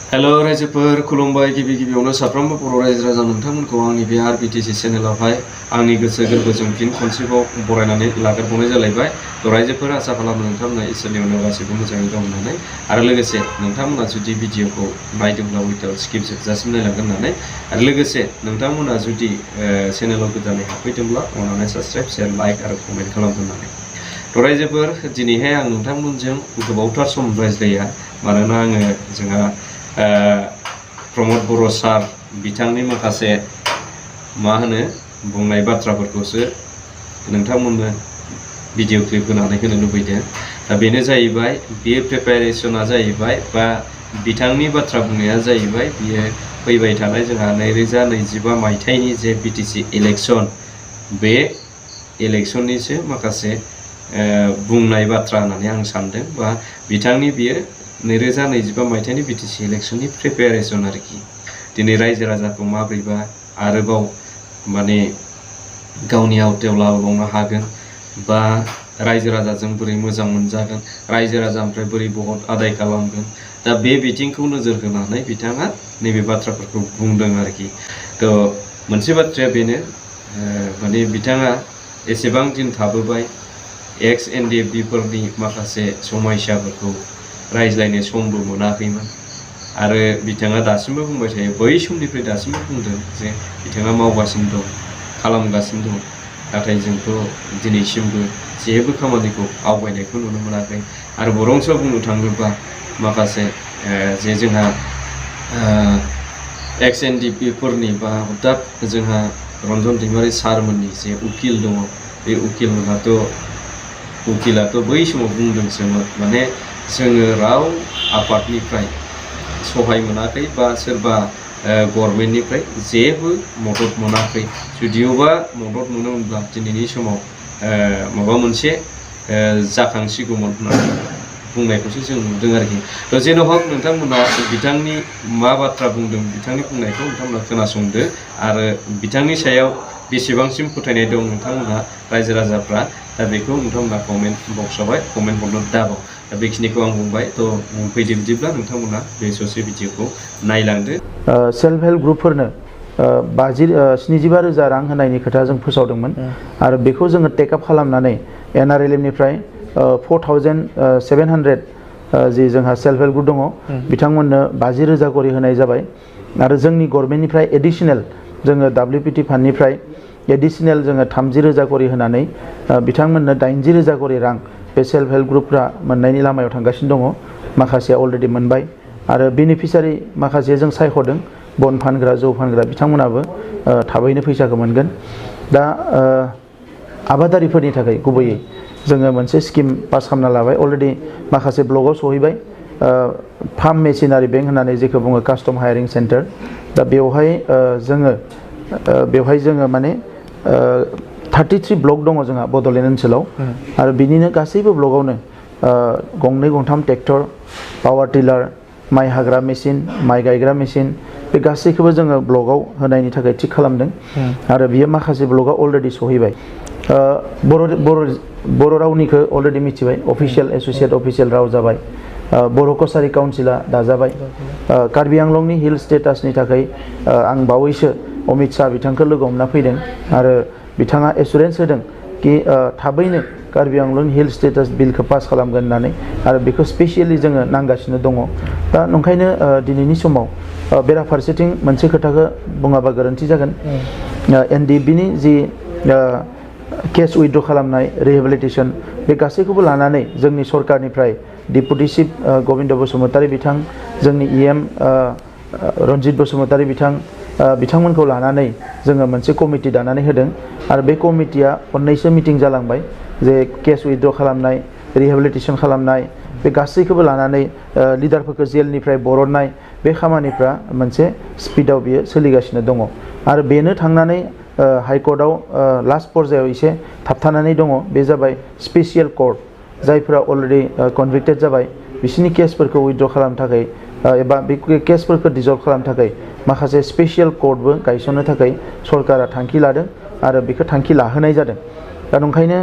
Hello रायजोफोर खुलुमबाय गिबि गिबियावनो साफ्रोमबो बर' रायजो राजा नोंथांमोनखौ आंनि बे आरबिटिसि चेनेलावहाय आंनि गोसो गोरबोजों फिन खनसेबाव बरायनानै लाग्रोबावनाय जालायबाय। रायजोफोर आसा खालामो नोंथांमोना इसोरनि अननायाव गासैबो मोजाङै दं होननानै आरो लोगोसे नोंथांमोना जुदि भिडिअखौ नायदोंब्ला उइदाउट स्किप जोबजासिम नायलांगोन होननानै आरो लोगोसे नोंथांमोना जुदि चेनेलाव गोदानै हाबफैदोंब्ला अननानै साबस्क्राइब शेयार लाइक आरो कमेन्ट खालामगोन होननानै। रायजोफोर दिनैहाय आं नोंथांमोनजों गोबावथार सम रायज्लाया मानोना आङो जोंहा प्रमद बर' सार बिथांनि माखासे बुंनाय बाथ्राफोरखौसो नोंथांमोननो भिडिअ क्लिप होनानै होनो लुबैदों। दा बेनो जाहैबाय बियो प्रिपारेशना जाहैबाय बा बिथांनि बाथ्रा बुंनाया जाहैबाय बियो फैबाय थानाय जोंहा 2025 मायथाइनि जे बिटिसि इलेक्शन बे इलेक्शननिसो माखासे बुंनाय बाथ्रा होननानै आं सानदों बा बिथांनि बियो 2025 मायथाइनि बिटिसि इलेक्शननि प्रिपारेशन आरोखि। दिनै रायजो राजाखौ माब्रैबा आरोबाव गावनि आवथायाव लाबोबावनो हागोन बा रायजो राजाजों बोरै मोजां मोनजागोन, रायजो राजानिफ्राय बोरै भट आदाय खालामगोन, दा बे बिथिंखौ नोजोर होनानै बिथाङा नैबे बाथ्राफोरखौ बुंदों आरोखि। थ' मोनसे बाथ्राया बेनो बिथाङा एसेबां दिन थाबोबाय एक्स NDFB फोरनि माखासे समयसाफोरखौ रायज्लायनो समबो मोनाखैमोन आरो बिथाङा दासिमबो बुंबाय थायो, बै समनिफ्राय दासिमबो बुंदों जे बिथाङा मावगासिनो दं, खालामगासिनो दं, नाथाय जोंथ' दिनैसिमबो जेबो खामानिखौ आवगायनायखौ नुनो मोनाखै। आरो बरंस बुंनो थाङोब्ला माखासे जे जोंहा एक्स NDFB फोरनि बा हथात जोंहा रन्जन दैमारि सारमोननि जे उकिल दङ, बे उकिलाथ' बै समाव बुंदोंसोमोन जोङो राव आफादनिफ्राय सहाय मोनाखै बा सोरबा गभर्नमेन्टनिफ्राय जेबो मदद मोनाखै, जुदियोबा मदद मोनोमोनब्ला दिनैनि समाव माबा मोनसे जाखांसिगौमोन होननानै बुंनायखौसो जों नुदों आरोखि। थ' जेन' हक नोंथांमोना बिथांनि मा बाथ्रा बुंदों बिथांनि बुंनायखौ नोंथांमोना खोनासंदो आरो बिथांनि सायाव बेसेबांसिम फोथायनाय दं नोंथांमोनहा रायजो राजाफ्रा, दा बेखौ नोंथांमोना कमेन्ट बक्सआवहाय कमेन्ट हरनो दाबाव। दा बेखिनिखौ आं बुंबाय। थ' फैदो बिदिब्ला नोंथांमोना बे ससे भिडिअखौ नायलांदो। सेल्फ हेल्प ग्रुपफोरनो 75,000 रां होनायनि खोथा जों फोसावदोंमोन आरो बेखौ जोङो टेकआप खालामनानै NRLM निफ्राय 4,700 जि जोंहा सेल्फ हेल्प ग्रुप दङ बिथांमोननो 50,000 करि होनाय जाबाय आरो जोंनि गभर्नमेन्टनिफ्राय एडिशनेल जोङो WPT फान्डनिफ्राय एडिशनेल जोङो 30,000 करि होनानै बिथांमोननो 80,000 करि रां बे सेल्फ हेल्प ग्रुपफ्रा मोननायनि लामायाव थांगासिनो दङ। माखासेया अलरेडि मोनबाय आरो बेनिफिसारि माखासे जों सायख'दों, बन फानग्रा, जौ फानग्रा बिथांमोनाबो थाबैनो फैसाखौ मोनगोन। दा आबादारिफोरनि थाखाय गुबैयै जोङो मोनसे स्किम पास खालामना लाबाय, अलरेडि माखासे ब्लगाव सहैबाय। फार्म मेसिनारि बेंक होननानै जेखौ बुङो कास्टम हायारिं सेन्टार, दा बेवहाय जोङो 33 ब्लक दङ जोंहा बड'लेण्ड ओनसोलाव आरो बिनिनो गासैबो ब्लकआवनो 2-3 ट्रेक्टर, पावार टिलार, माइ हाग्रा मेसिन, माइ गायग्रा मेसिन बे गासैखौबो जोङो ब्लकआव होनायनि थाखाय थिग खालामदों आरो बियो माखासे ब्लकआव अलरेडि सहैबाय। बर' रावनिखौ अलरेडि मिथिबाय, अफिसियेल एस'सियेट अफिसियेल राव जाबाय। बर' कसारि काउन्सिला दाजाबाय। कार्बि आंलंनि हिल स्टेटासनि थाखाय आं बावैसो अमित शाह बिथांखौ लोगो हमना फैदों आरो बिथाङा एसुरेन्स होदों कि थाबैनो कार्बि आंलंनि हिल स्टेटास बिलखौ पास खालामगोन होननानै आरो बेखौ स्पेसियेलि जोङो नांगासिनो दङ। दा ओंखायनो दिनैनि समाव बेराफारसेथिं मोनसे खोथाखौ बुङाबा गोरोन्थि जागोन, NDFBनि जि केस उइथड्र खालामनाय, रिहेबिलिटेसन बे गासैखौबो लानानै जोंनि सरकारनिफ्राय डिपुटि चिफ गबिन्द बसुमतारी बिथां, जोंनि EM रन्जित बसुमतारी बिथांमोनखौ लानानै जोङो मोनसे कमिटि दानानै होदों आरो बे कमिटिया 2 मिटिं जालांबाय जे केस उइथड्र खालामनाय, रिहेबिलिटेसन खालामनाय बे गासैखौबो लानानै लिडारफोरखौ जेलनिफ्राय बरननाय बे खामानिफ्रा मोनसे स्पिडआव बियो सोलिगासिनो दङ आरो बेनो थांनानै हाइकर्टआव लास्ट पर्यायाव एसे थाबथानानै दङ। बे जाबाय स्पेसियेल कर्ट, जायफोरा अलरेडि कनभिक्टेड जाबाय बिसोरनि केसफोरखौ उइथड्र खालामनो थाखाय एबा बे केसफोरखौ डिजल्भ खालामनो थाखाय माखासे स्पेसियेल कर्टबो गायसननो थाखाय सरकारा थांखि लादों आरो बेखौ थांखि लाहोनाय जादों। दा ओंखायनो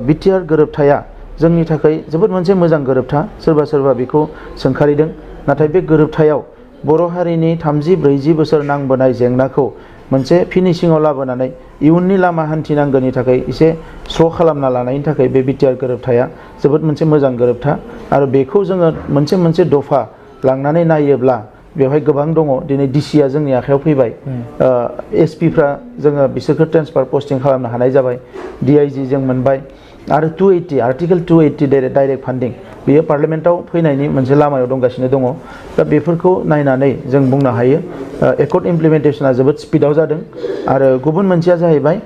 बिटिआर गोरोबथाया जोंनि थाखाय जोबोद मोनसे मोजां गोरोबथा। सोरबा बेखौ सोंखारिदों, नाथाय बे गोरोबथायाव बर' हारिनि 30-40 बोसोर नांबोनाय जेंनाखौ मोनसे फिनिशिंआव लाबोनानै इयुननि लामा हान्थिनांगौनि थाखाय एसे स्र' खालामना लानायनि थाखाय बे बिटिआर गोरोबथाया जोबोद मोनसे मोजां गोरोबथा आरो बेखौ जोङो मोनसे दफा लांनानै नायोब्ला बेवहाय गोबां दङ दिनै डिसिआ जोंनि आखायाव फैबाय एसपिफ्रा जोङो बिसोरखौ ट्रेन्सफार पस्टिं खालामनो हानाय जाबाय डिआइजि जों मोनबाय आरो 280 आर्टिकेल 280 डाइरेक्ट फान्डिं बेयो पार्लियामेन्टआव फैनायनि मोनसे लामायाव दंगासिनो दङ दा बेफोरखौ नायनानै जों बुंनो हायो एकर्ड इमप्लिमेन्टेसना जोबोद स्पिडआव जादों आरो गुबुन मोनसेया जाहैबाय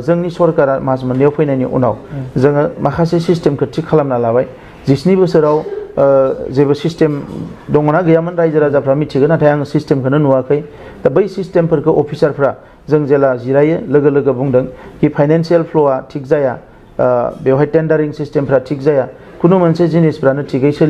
जोंनि सरकारा मास मोननैयाव फैनायनि उनाव जोङो माखासे सिस्टेमखौ थिक खालामना लाबाय 17 बोसोराव जेबो सिस्टेम दङना गैयामोन रायजो राजाफ्रा मिथिगोन नाथाय आं सिस्टेमखौनो नुवाखै दा बै सिस्टेमफोरखौ अफिसारफ्रा जों जेला जिरायो लोगो लोगो बुंदों कि फाइनान्सियेल फ्ल'आ थिक जाया बेवहाय टेन्डारिं सिस्टेमफ्रा थिक जाया खुनु मोनसे जिनिसफ्रानो थिगै